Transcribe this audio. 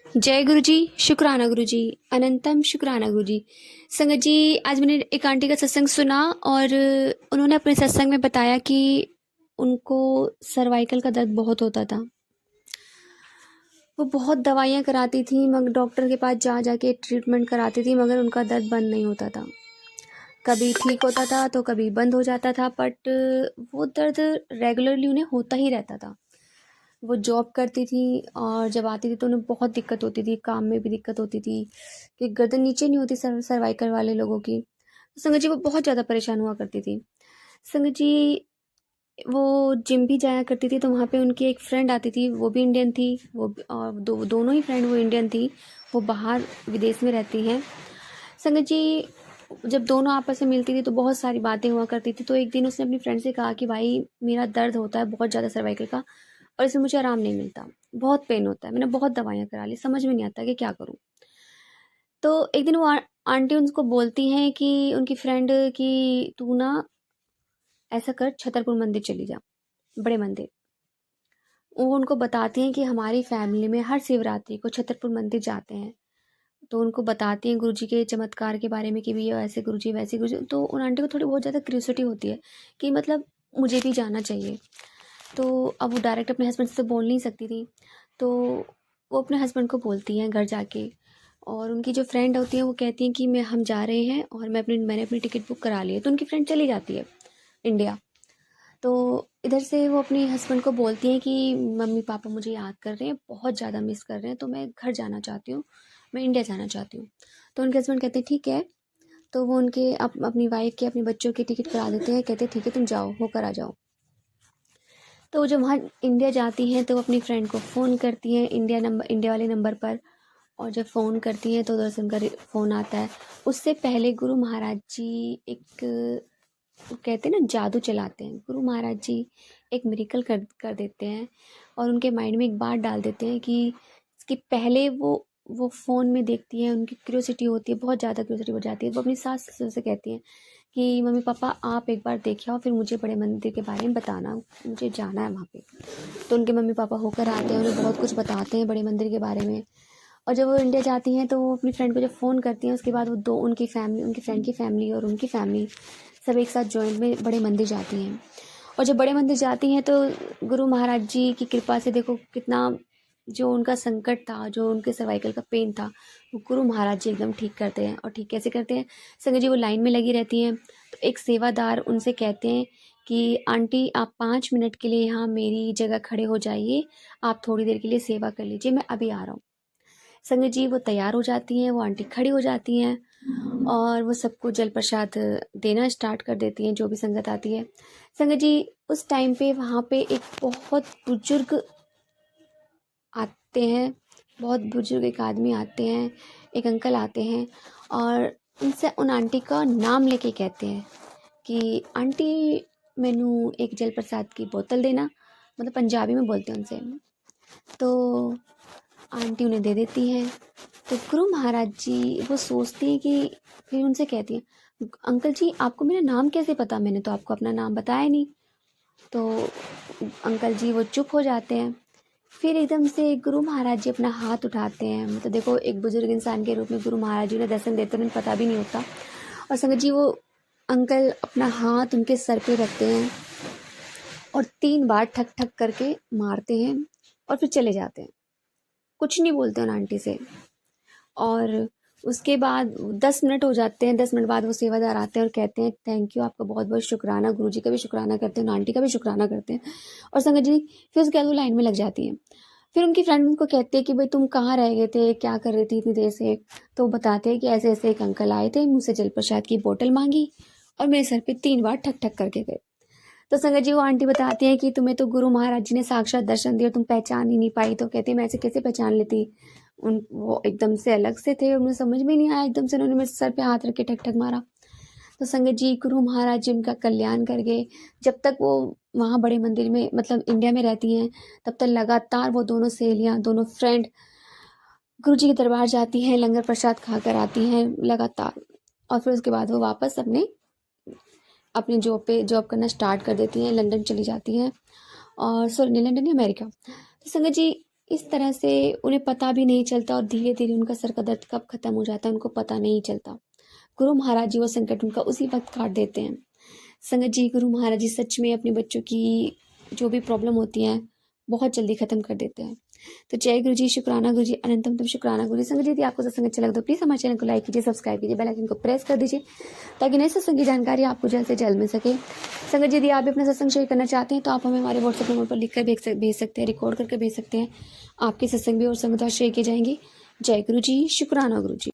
जय गुरु जी, शुक्राना गुरु जी, अनंतम शुक्राना गुरु जी। संगत जी, आज मैंने एक आंटी का सत्संग सुना और उन्होंने अपने सत्संग में बताया कि उनको सर्वाइकल का दर्द बहुत होता था। वो बहुत दवाइयाँ कराती थी, मगर डॉक्टर के पास जा जाके ट्रीटमेंट कराती थी, मगर उनका दर्द बंद नहीं होता था। कभी ठीक होता था तो कभी बंद हो जाता था, बट वो दर्द रेगुलरली उन्हें होता ही रहता था। वो जॉब करती थी और जब आती थी तो उन्हें बहुत दिक्कत होती थी, काम में भी दिक्कत होती थी कि गर्दन नीचे नहीं होती सर्वाइकल वाले लोगों की। तो संगत जी वो बहुत ज़्यादा परेशान हुआ करती थी। संगत जी वो जिम भी जाया करती थी, तो वहाँ पे उनकी एक फ्रेंड आती थी, वो भी इंडियन थी। वो और दोनों ही फ्रेंड वो इंडियन थी, वो बाहर विदेश में रहती हैं। संगत जी जब दोनों आपस में मिलती थी तो बहुत सारी बातें हुआ करती थी। तो एक दिन उसने अपनी फ्रेंड से कहा कि भाई मेरा दर्द होता है बहुत ज़्यादा सर्वाइकल का, और इसमें मुझे आराम नहीं मिलता, बहुत पेन होता है, मैंने बहुत दवाइयाँ करा ली, समझ में नहीं आता कि क्या करूँ। तो एक दिन वो आंटी उनको बोलती हैं कि उनकी फ्रेंड कि तू ना ऐसा कर, छतरपुर मंदिर चली जा, बड़े मंदिर। वो उनको बताती हैं कि हमारी फैमिली में हर शिवरात्रि को छतरपुर मंदिर जाते हैं। तो उनको बताती हैं गुरुजी के चमत्कार के बारे में कि भैया ऐसे गुरुजी वैसे गुरुजी। तो उन आंटी को थोड़ी बहुत ज़्यादा क्यूरियोसिटी होती है कि मतलब मुझे भी जाना चाहिए। तो अब वो डायरेक्ट अपने हस्बैंड से तो बोल नहीं सकती थी, तो वो अपने हस्बैंड को बोलती हैं घर जाके। और उनकी जो फ्रेंड होती है वो कहती हैं कि मैं हम जा रहे हैं और मैंने अपनी टिकट बुक करा ली है। तो उनकी फ्रेंड चली जाती है इंडिया। तो इधर से वो अपने हस्बैंड को बोलती हैं कि मम्मी पापा मुझे याद कर रहे हैं, बहुत ज़्यादा मिस कर रहे हैं, तो मैं घर जाना चाहती हूँ, मैं इंडिया जाना चाहती हूँ। तो उनके हस्बैंड कहते हैं ठीक है। तो वो उनके अपनी वाइफ के अपने बच्चों की टिकट करा देते हैं, कहते हैं ठीक है तुम जाओ, होकर आ जाओ। तो वो जब वहाँ इंडिया जाती हैं तो वो अपनी फ्रेंड को फ़ोन करती हैं इंडिया वाले नंबर पर। और जब फ़ोन करती हैं तो उधर से उनका फ़ोन आता है। उससे पहले गुरु महाराज जी एक, वो कहते हैं ना जादू चलाते हैं, गुरु महाराज जी एक मिरेकल कर देते हैं और उनके माइंड में एक बात डाल देते हैं कि इसके पहले वो फ़ोन में देखती हैं, उनकी क्यूरियोसिटी होती है, बहुत ज़्यादा क्यूरियोसिटी हो जाती है। वो अपनी सास ससुर से कहती हैं कि मम्मी पापा आप एक बार देखे आओ, फिर मुझे बड़े मंदिर के बारे में बताना, मुझे जाना है वहाँ पे। तो उनके मम्मी पापा होकर आते हैं, उन्हें बहुत कुछ बताते हैं बड़े मंदिर के बारे में। और जब वो इंडिया जाती हैं तो वो अपनी फ्रेंड को जब फ़ोन करती हैं, उसके बाद वो दो उनकी फैमिली, उनकी फ्रेंड की फैमिली और उनकी फैमिली सब एक साथ जॉइंट में बड़े मंदिर जाती हैं। और जब बड़े मंदिर जाती हैं तो गुरु महाराज जी की कृपा से देखो कितना, जो उनका संकट था, जो उनके सर्वाइकल का पेन था, वो गुरु महाराज जी एकदम ठीक करते हैं। और ठीक कैसे करते हैं, संगत जी वो लाइन में लगी रहती हैं तो एक सेवादार उनसे कहते हैं कि आंटी आप 5 मिनट के लिए यहाँ मेरी जगह खड़े हो जाइए, आप थोड़ी देर के लिए सेवा कर लीजिए, मैं अभी आ रहा हूँ। संगत जी वो तैयार हो जाती हैं, वो आंटी खड़ी हो जाती हैं और वो सबको जल प्रसाद देना स्टार्ट कर देती हैं, जो भी संगत आती है। संगत जी उस टाइम पे वहाँ पे एक बहुत बुजुर्ग आते हैं, बहुत बुजुर्ग एक आदमी आते हैं, एक अंकल आते हैं और उनसे उन आंटी का नाम लेके कहते हैं कि आंटी मैनू एक जल प्रसाद की बोतल देना, मतलब पंजाबी में बोलते हैं उनसे। तो आंटी उन्हें दे देती हैं। तो गुरु महाराज जी वो सोचती हैं कि, फिर उनसे कहती हैं अंकल जी आपको मेरा नाम कैसे पता, मैंने तो आपको अपना नाम बताया नहीं। तो अंकल जी वो चुप हो जाते हैं। फिर एकदम से गुरु महाराज जी अपना हाथ उठाते हैं, मतलब देखो एक बुजुर्ग इंसान के रूप में गुरु महाराज जी उन्हें दर्शन देते हैं, उन्हें पता भी नहीं होता। और संगत जी वो अंकल अपना हाथ उनके सर पे रखते हैं और 3 बार ठक ठक करके मारते हैं और फिर चले जाते हैं, कुछ नहीं बोलते उन आंटी से। और उसके बाद 10 मिनट हो जाते हैं, 10 मिनट बाद वो सेवादार आते हैं और कहते हैं थैंक यू, आपका बहुत बहुत शुक्राना, गुरुजी का भी शुक्राना करते हैं, आंटी का भी शुक्राना करते हैं। और संगत जी फिर उसके बाद वो लाइन में लग जाती हैं। फिर उनकी फ्रेंड उनको कहती है कि भाई तुम कहाँ रह गए थे, क्या कर रही थी इतनी देर से। तो वो बताते हैं कि ऐसे ऐसे एक अंकल आए थे, मुझसे जल प्रसाद की बोतल मांगी और मेरे सर पे 3 बार ठक ठक करके गए। तो संगत जी वो आंटी बताती हैं कि तुम्हें तो गुरु महाराज जी ने साक्षात दर्शन दिया, तुम पहचान ही नहीं पाई। तो कहती है मैं ऐसे कैसे पहचान लेती, उन वो एकदम से अलग से थे और मुझे समझ में नहीं आया, एकदम से उन्होंने मेरे सर पे हाथ रख के ठक ठक मारा। तो संगत जी गुरु महाराज जी उनका कल्याण कर गए। जब तक वो वहाँ बड़े मंदिर में मतलब इंडिया में रहती हैं, तब तक लगातार वो दोनों सहेलियाँ, दोनों फ्रेंड गुरु जी के दरबार जाती हैं, लंगर प्रसाद खा कर आती हैं लगातार। और फिर उसके बाद वो वापस अपने अपनी जॉब करना स्टार्ट कर देती हैं, लंदन चली जाती हैं। और सॉरी नहीं, लंदन नहीं, अमेरिका। तो संगत जी इस तरह से उन्हें पता भी नहीं चलता और धीरे धीरे उनका सर का दर्द कब खत्म हो जाता है उनको पता नहीं चलता। गुरु महाराज जी वो संकट उनका उसी वक्त काट देते हैं। संगत जी, गुरु महाराज जी सच में अपने बच्चों की जो भी प्रॉब्लम होती हैं बहुत जल्दी ख़त्म कर देते हैं। तो जय गुरु जी, शुक्राना गुरु जी, अनंतम तुम शुक्राना गुरु जी। संगत जी, यदि आपको सत्संग अच्छा लगा तो प्लीज़ हमारे चैनल को लाइक कीजिए, सब्सक्राइब कीजिए, बेल आइकन को प्रेस कर दीजिए ताकि नए सत्संग की जानकारी आपको जल्द से जल्द मिल सके। संगत जी, यदि आप भी अपना सत्संग शेयर करना चाहते हैं तो आप हमें हमारे व्हाट्सएप नंबर पर लिख कर भेज सकते हैं, रिकॉर्ड करके भेज सकते हैं। आपके सत्संग भी और संगत शेयर किए जाएंगे। जय गुरु जी, शुक्राना गुरु जी।